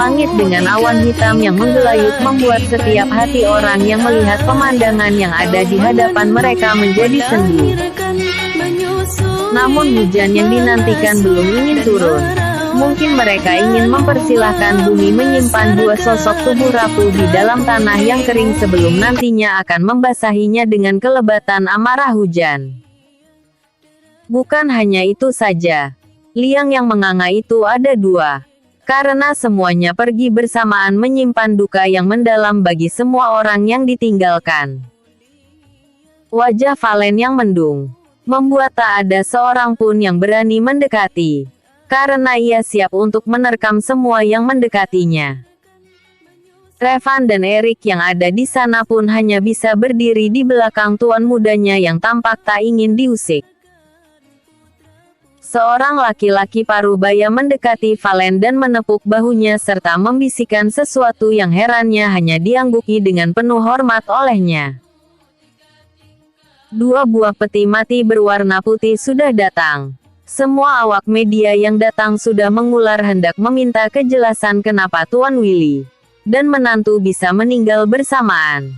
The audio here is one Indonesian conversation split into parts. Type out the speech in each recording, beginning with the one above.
Langit dengan awan hitam yang menggelayut membuat setiap hati orang yang melihat pemandangan yang ada di hadapan mereka menjadi sendu. Namun hujan yang dinantikan belum ingin turun. Mungkin mereka ingin mempersilahkan bumi menyimpan dua sosok tubuh rapuh di dalam tanah yang kering sebelum nantinya akan membasahinya dengan kelebatan amarah hujan. Bukan hanya itu saja. Liang yang menganga itu ada dua. Karena semuanya pergi bersamaan menyimpan duka yang mendalam bagi semua orang yang ditinggalkan. Wajah Valen yang mendung membuat tak ada seorang pun yang berani mendekati. Karena ia siap untuk menerkam semua yang mendekatinya. Revan dan Erik yang ada di sana pun hanya bisa berdiri di belakang tuan mudanya yang tampak tak ingin diusik. Seorang laki-laki parubaya mendekati Valen dan menepuk bahunya serta membisikkan sesuatu yang herannya hanya diangguki dengan penuh hormat olehnya. Dua buah peti mati berwarna putih sudah datang. Semua awak media yang datang sudah mengular hendak meminta kejelasan kenapa Tuan Willy dan menantu bisa meninggal bersamaan.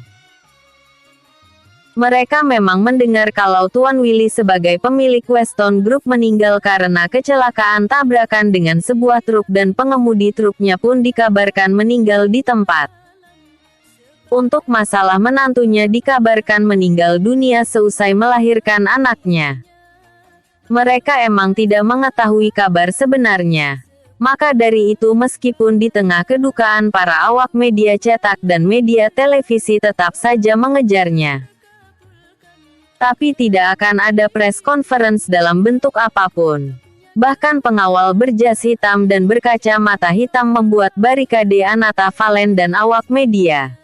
Mereka memang mendengar kalau Tuan Willy sebagai pemilik Weston Group meninggal karena kecelakaan tabrakan dengan sebuah truk dan pengemudi truknya pun dikabarkan meninggal di tempat. Untuk masalah menantunya dikabarkan meninggal dunia seusai melahirkan anaknya. Mereka emang tidak mengetahui kabar sebenarnya. Maka dari itu meskipun di tengah kedukaan para awak media cetak dan media televisi tetap saja mengejarnya. Tapi tidak akan ada press conference dalam bentuk apapun. Bahkan pengawal berjas hitam dan berkacamata hitam membuat barikade Anata Valen dan awak media.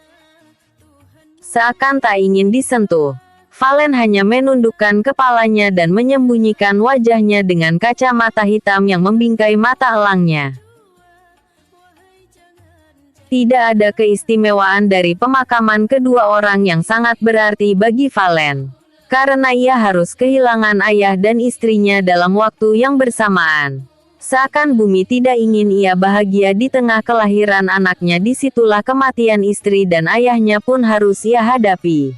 Seakan tak ingin disentuh. Valen hanya menundukkan kepalanya dan menyembunyikan wajahnya dengan kacamata hitam yang membingkai mata elangnya. Tidak ada keistimewaan dari pemakaman kedua orang yang sangat berarti bagi Valen. Karena ia harus kehilangan ayah dan istrinya dalam waktu yang bersamaan. Seakan bumi tidak ingin ia bahagia di tengah kelahiran anaknya, disitulah kematian istri dan ayahnya pun harus ia hadapi.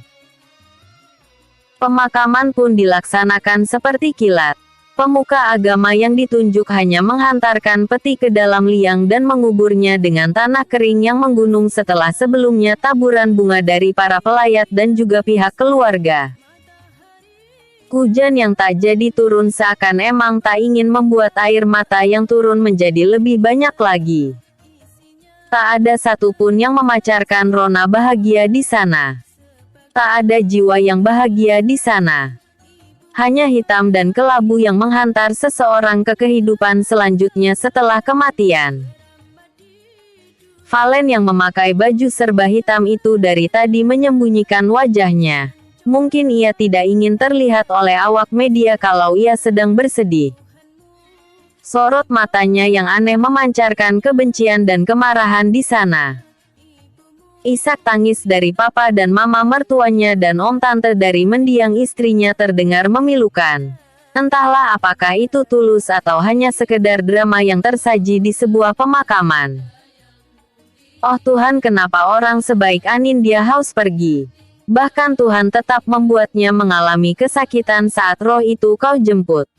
Pemakaman pun dilaksanakan seperti kilat. Pemuka agama yang ditunjuk hanya menghantarkan peti ke dalam liang dan menguburnya dengan tanah kering yang menggunung setelah sebelumnya taburan bunga dari para pelayat dan juga pihak keluarga. Hujan yang tak jadi turun seakan emang tak ingin membuat air mata yang turun menjadi lebih banyak lagi. Tak ada satupun yang memancarkan rona bahagia di sana. Tak ada jiwa yang bahagia di sana. Hanya hitam dan kelabu yang menghantar seseorang ke kehidupan selanjutnya setelah kematian. Valen yang memakai baju serba hitam itu dari tadi menyembunyikan wajahnya. Mungkin ia tidak ingin terlihat oleh awak media kalau ia sedang bersedih. Sorot matanya yang aneh memancarkan kebencian dan kemarahan di sana. Isak tangis dari papa dan mama mertuanya dan om tante dari mendiang istrinya terdengar memilukan. Entahlah apakah itu tulus atau hanya sekedar drama yang tersaji di sebuah pemakaman. Oh Tuhan, kenapa orang sebaik Anindya House pergi? Bahkan Tuhan tetap membuatnya mengalami kesakitan saat roh itu kau jemput.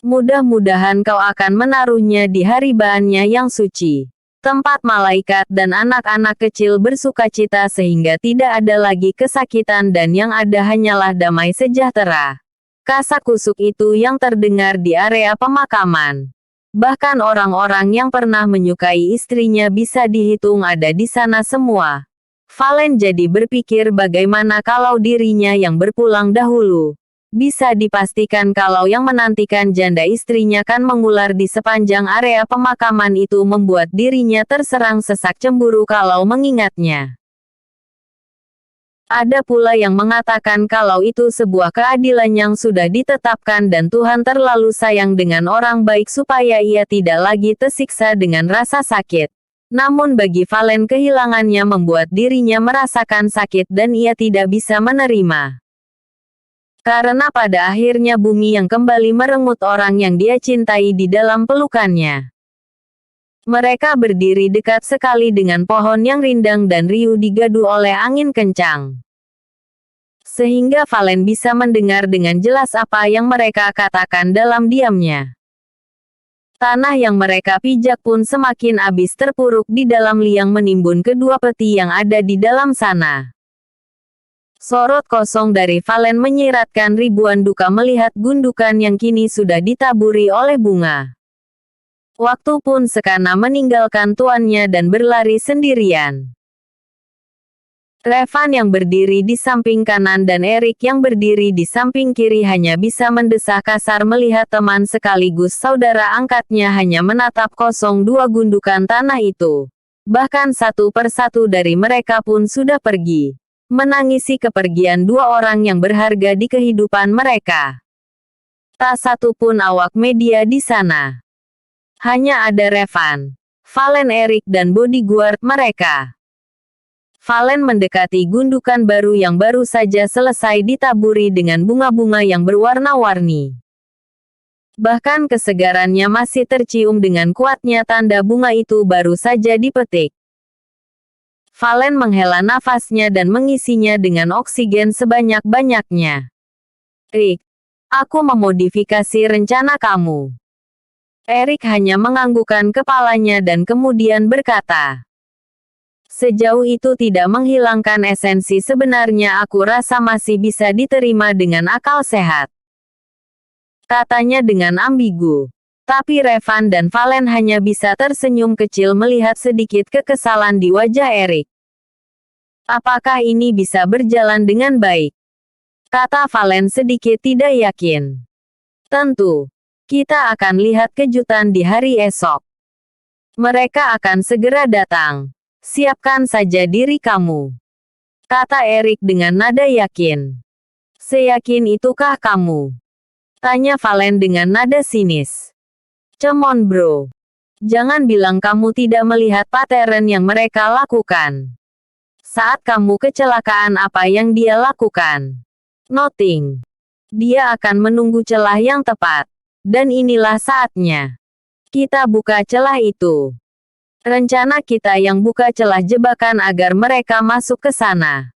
Mudah-mudahan kau akan menaruhnya di haribaannya yang suci. Tempat malaikat dan anak-anak kecil bersukacita sehingga tidak ada lagi kesakitan dan yang ada hanyalah damai sejahtera. Kasak-kusuk itu yang terdengar di area pemakaman. Bahkan orang-orang yang pernah menyukai istrinya bisa dihitung ada di sana semua. Valen jadi berpikir bagaimana kalau dirinya yang berpulang dahulu. Bisa dipastikan kalau yang menantikan janda istrinya kan mengular di sepanjang area pemakaman itu membuat dirinya terserang sesak cemburu kalau mengingatnya. Ada pula yang mengatakan kalau itu sebuah keadilan yang sudah ditetapkan dan Tuhan terlalu sayang dengan orang baik supaya ia tidak lagi tersiksa dengan rasa sakit. Namun bagi Valen kehilangannya membuat dirinya merasakan sakit dan ia tidak bisa menerima. Karena pada akhirnya bumi yang kembali merenggut orang yang dia cintai di dalam pelukannya. Mereka berdiri dekat sekali dengan pohon yang rindang dan riuh digadu oleh angin kencang. Sehingga Valen bisa mendengar dengan jelas apa yang mereka katakan dalam diamnya. Tanah yang mereka pijak pun semakin habis terpuruk di dalam liang menimbun kedua peti yang ada di dalam sana. Sorot kosong dari Valen menyiratkan ribuan duka melihat gundukan yang kini sudah ditaburi oleh bunga. Waktu pun sekana meninggalkan tuannya dan berlari sendirian. Revan yang berdiri di samping kanan dan Erik yang berdiri di samping kiri hanya bisa mendesah kasar melihat teman sekaligus saudara angkatnya hanya menatap kosong dua gundukan tanah itu. Bahkan satu persatu dari mereka pun sudah pergi. Menangisi kepergian dua orang yang berharga di kehidupan mereka. Tak satu pun awak media di sana. Hanya ada Revan, Valen, Erik dan bodyguard mereka. Valen mendekati gundukan baru yang baru saja selesai ditaburi dengan bunga-bunga yang berwarna-warni. Bahkan kesegarannya masih tercium dengan kuatnya tanda bunga itu baru saja dipetik. Valen menghela nafasnya dan mengisinya dengan oksigen sebanyak-banyaknya. Rick, aku memodifikasi rencana kamu. Erik hanya menganggukkan kepalanya dan kemudian berkata, sejauh itu tidak menghilangkan esensi sebenarnya aku rasa masih bisa diterima dengan akal sehat. Katanya dengan ambigu. Tapi Revan dan Valen hanya bisa tersenyum kecil melihat sedikit kekesalan di wajah Erik. Apakah ini bisa berjalan dengan baik? Kata Valen sedikit tidak yakin. Tentu. Kita akan lihat kejutan di hari esok. Mereka akan segera datang. Siapkan saja diri kamu. Kata Erik dengan nada yakin. Seyakin itukah kamu? Tanya Valen dengan nada sinis. Come on bro. Jangan bilang kamu tidak melihat pattern yang mereka lakukan. Saat kamu kecelakaan apa yang dia lakukan? Nothing. Dia akan menunggu celah yang tepat. Dan inilah saatnya. Kita buka celah itu. Rencana kita yang buka celah jebakan agar mereka masuk ke sana.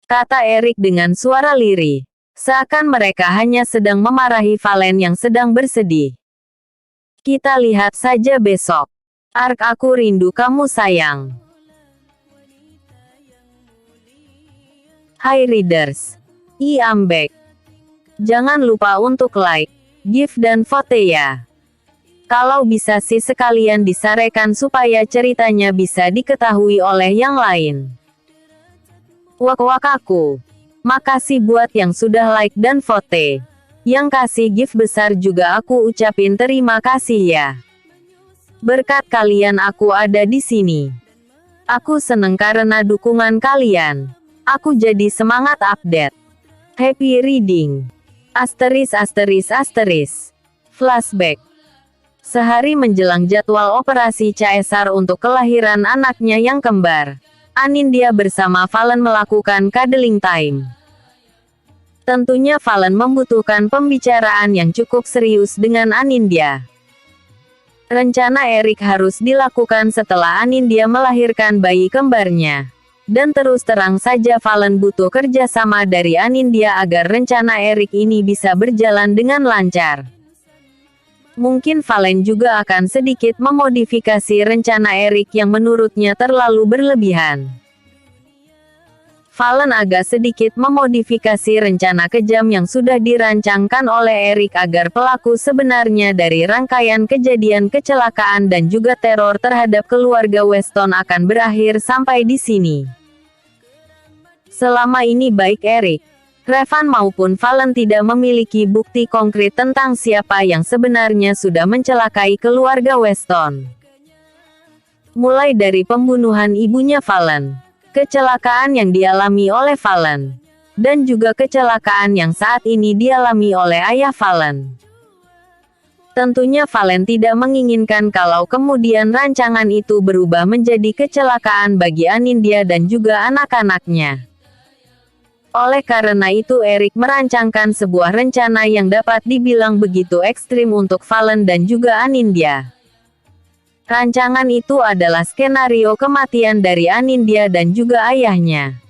Kata Erik dengan suara lirih. Seakan mereka hanya sedang memarahi Valen yang sedang bersedih. Kita lihat saja besok. Ark aku rindu kamu sayang. Hai readers. I am back. Jangan lupa untuk like, give dan vote ya. Kalau bisa sih sekalian disarekan supaya ceritanya bisa diketahui oleh yang lain. Wak aku. Makasih buat yang sudah like dan vote. Yang kasih gift besar juga aku ucapin terima kasih ya. Berkat kalian aku ada di sini. Aku seneng karena dukungan kalian. Aku jadi semangat update. Happy reading. Asteris. Flashback. Sehari menjelang jadwal operasi Caesar untuk kelahiran anaknya yang kembar, Anindya bersama Valen melakukan cuddling time. Tentunya Valen membutuhkan pembicaraan yang cukup serius dengan Anindya. Rencana Erik harus dilakukan setelah Anindya melahirkan bayi kembarnya. Dan terus terang saja Valen butuh kerjasama dari Anindya agar rencana Erik ini bisa berjalan dengan lancar. Mungkin Valen juga akan sedikit memodifikasi rencana Erik yang menurutnya terlalu berlebihan. Valen agak sedikit memodifikasi rencana kejam yang sudah dirancangkan oleh Erik agar pelaku sebenarnya dari rangkaian kejadian kecelakaan dan juga teror terhadap keluarga Weston akan berakhir sampai di sini. Selama ini baik Erik, Revan maupun Valen tidak memiliki bukti konkret tentang siapa yang sebenarnya sudah mencelakai keluarga Weston. Mulai dari pembunuhan ibunya Valen, kecelakaan yang dialami oleh Valen, dan juga kecelakaan yang saat ini dialami oleh ayah Valen. Tentunya Valen tidak menginginkan kalau kemudian rancangan itu berubah menjadi kecelakaan bagi Anindya dan juga anak-anaknya. Oleh karena itu Eric merancangkan sebuah rencana yang dapat dibilang begitu ekstrim untuk Valen dan juga Anindya. Rancangan itu adalah skenario kematian dari Anindya dan juga ayahnya.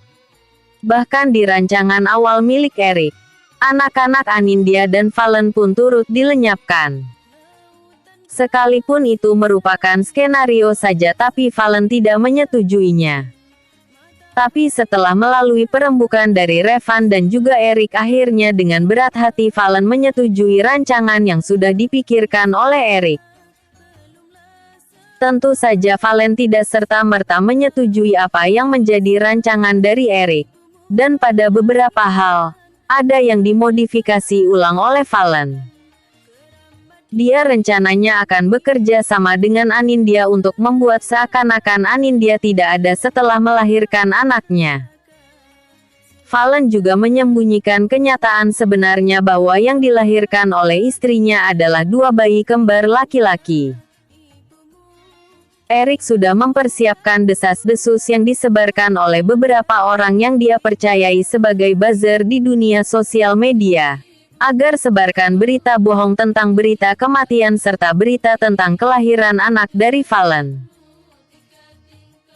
Bahkan di rancangan awal milik Eric, anak-anak Anindya dan Valen pun turut dilenyapkan. Sekalipun itu merupakan skenario saja tapi Valen tidak menyetujuinya. Tapi setelah melalui perembukan dari Revan dan juga Eric akhirnya dengan berat hati Valen menyetujui rancangan yang sudah dipikirkan oleh Eric. Tentu saja Valen tidak serta-merta menyetujui apa yang menjadi rancangan dari Eric. Dan pada beberapa hal, ada yang dimodifikasi ulang oleh Valen. Dia rencananya akan bekerja sama dengan Anindya untuk membuat seakan-akan Anindya tidak ada setelah melahirkan anaknya. Valen juga menyembunyikan kenyataan sebenarnya bahwa yang dilahirkan oleh istrinya adalah 2 bayi kembar laki-laki. Eric sudah mempersiapkan desas-desus yang disebarkan oleh beberapa orang yang dia percayai sebagai buzzer di dunia sosial media, agar sebarkan berita bohong tentang berita kematian serta berita tentang kelahiran anak dari Valen.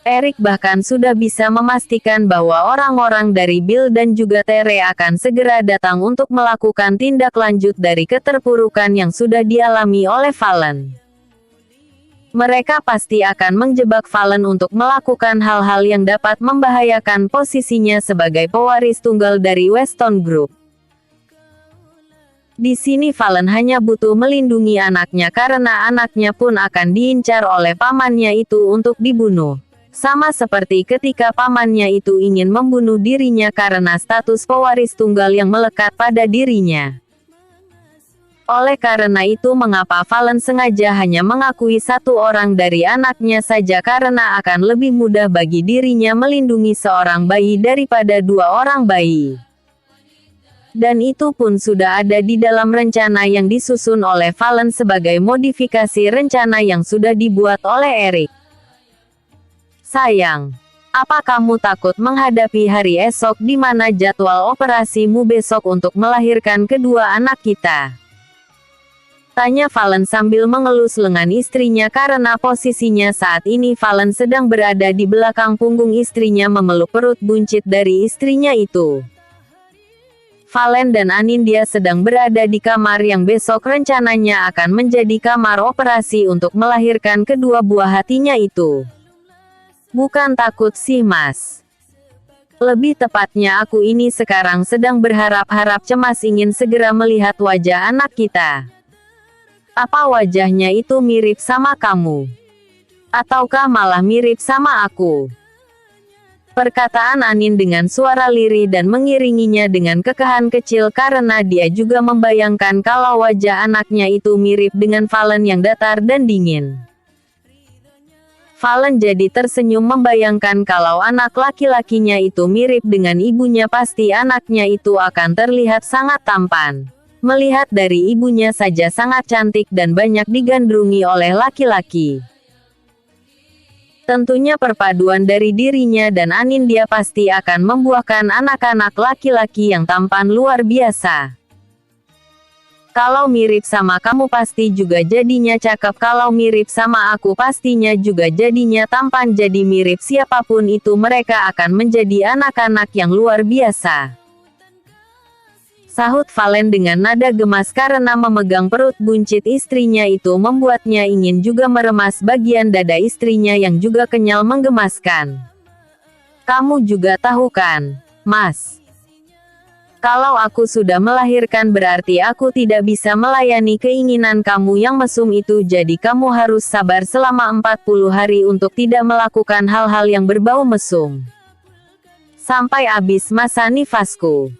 Eric bahkan sudah bisa memastikan bahwa orang-orang dari Bill dan juga Tere akan segera datang untuk melakukan tindak lanjut dari keterpurukan yang sudah dialami oleh Valen. Mereka pasti akan menjebak Valen untuk melakukan hal-hal yang dapat membahayakan posisinya sebagai pewaris tunggal dari Weston Group. Di sini Valen hanya butuh melindungi anaknya karena anaknya pun akan diincar oleh pamannya itu untuk dibunuh. Sama seperti ketika pamannya itu ingin membunuh dirinya karena status pewaris tunggal yang melekat pada dirinya. Oleh karena itu mengapa Valen sengaja hanya mengakui 1 orang dari anaknya saja karena akan lebih mudah bagi dirinya melindungi seorang bayi daripada 2 orang bayi. Dan itu pun sudah ada di dalam rencana yang disusun oleh Valen sebagai modifikasi rencana yang sudah dibuat oleh Eric. Sayang, apa kamu takut menghadapi hari esok di mana jadwal operasimu besok untuk melahirkan kedua anak kita? Tanya Valen sambil mengelus lengan istrinya karena posisinya saat ini Valen sedang berada di belakang punggung istrinya memeluk perut buncit dari istrinya itu. Valen dan Anindya sedang berada di kamar yang besok rencananya akan menjadi kamar operasi untuk melahirkan kedua buah hatinya itu. Bukan takut sih mas. Lebih tepatnya aku ini sekarang sedang berharap-harap cemas ingin segera melihat wajah anak kita. Apa wajahnya itu mirip sama kamu? Ataukah malah mirip sama aku? Perkataan Anin dengan suara lirih dan mengiringinya dengan kekahan kecil karena dia juga membayangkan kalau wajah anaknya itu mirip dengan Valen yang datar dan dingin. Valen jadi tersenyum membayangkan kalau anak laki-lakinya itu mirip dengan ibunya pasti anaknya itu akan terlihat sangat tampan. Melihat dari ibunya saja sangat cantik dan banyak digandrungi oleh laki-laki. Tentunya perpaduan dari dirinya dan Anindya pasti akan membuahkan anak-anak laki-laki yang tampan luar biasa. Kalau mirip sama kamu pasti juga jadinya cakep, kalau mirip sama aku pastinya juga jadinya tampan, jadi mirip siapapun itu mereka akan menjadi anak-anak yang luar biasa. Sahut Valen dengan nada gemas karena memegang perut buncit istrinya itu membuatnya ingin juga meremas bagian dada istrinya yang juga kenyal menggemaskan. Kamu juga tahu kan, Mas? Kalau aku sudah melahirkan berarti aku tidak bisa melayani keinginan kamu yang mesum itu, jadi kamu harus sabar selama 40 hari untuk tidak melakukan hal-hal yang berbau mesum. Sampai habis masa nifasku.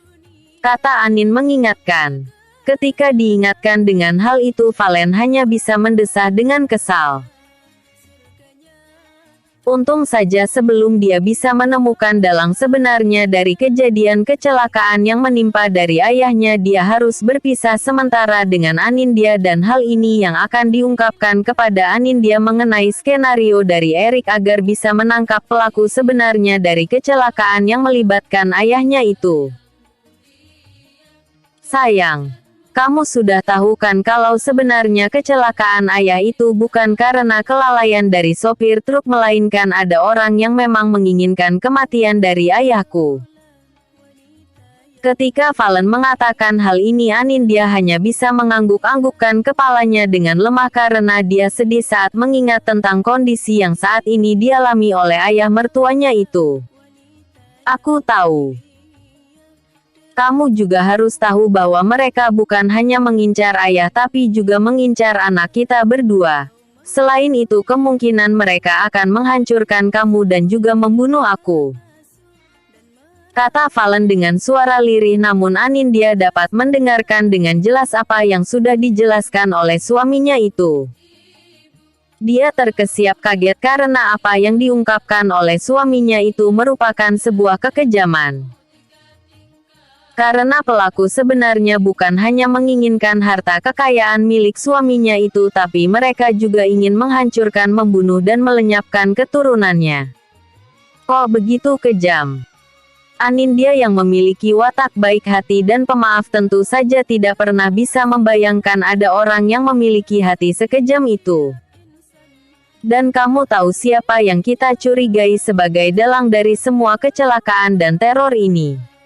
Kata Anin mengingatkan. Ketika diingatkan dengan hal itu Valen hanya bisa mendesah dengan kesal. Untung saja sebelum dia bisa menemukan dalang sebenarnya dari kejadian kecelakaan yang menimpa dari ayahnya, dia harus berpisah sementara dengan Anindya, dan hal ini yang akan diungkapkan kepada Anindya mengenai skenario dari Erik agar bisa menangkap pelaku sebenarnya dari kecelakaan yang melibatkan ayahnya itu. Sayang, kamu sudah tahu kan kalau sebenarnya kecelakaan ayah itu bukan karena kelalaian dari sopir truk, melainkan ada orang yang memang menginginkan kematian dari ayahku. Ketika Valen mengatakan hal ini, Anindya hanya bisa mengangguk-anggukkan kepalanya dengan lemah karena dia sedih saat mengingat tentang kondisi yang saat ini dialami oleh ayah mertuanya itu. Aku tahu. Kamu juga harus tahu bahwa mereka bukan hanya mengincar ayah tapi juga mengincar anak kita berdua. Selain itu kemungkinan mereka akan menghancurkan kamu dan juga membunuh aku. Kata Valen dengan suara lirih, namun Anindya dapat mendengarkan dengan jelas apa yang sudah dijelaskan oleh suaminya itu. Dia terkesiap kaget karena apa yang diungkapkan oleh suaminya itu merupakan sebuah kekejaman. Karena pelaku sebenarnya bukan hanya menginginkan harta kekayaan milik suaminya itu, tapi mereka juga ingin menghancurkan, membunuh dan melenyapkan keturunannya. Kok begitu kejam? Anindya yang memiliki watak baik hati dan pemaaf tentu saja tidak pernah bisa membayangkan ada orang yang memiliki hati sekejam itu. Dan kamu tahu siapa yang kita curigai sebagai dalang dari semua kecelakaan dan teror ini?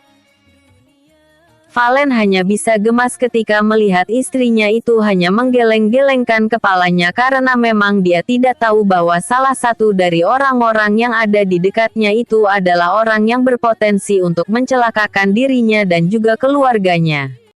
Valen hanya bisa gemas ketika melihat istrinya itu hanya menggeleng-gelengkan kepalanya karena memang dia tidak tahu bahwa salah satu dari orang-orang yang ada di dekatnya itu adalah orang yang berpotensi untuk mencelakakan dirinya dan juga keluarganya.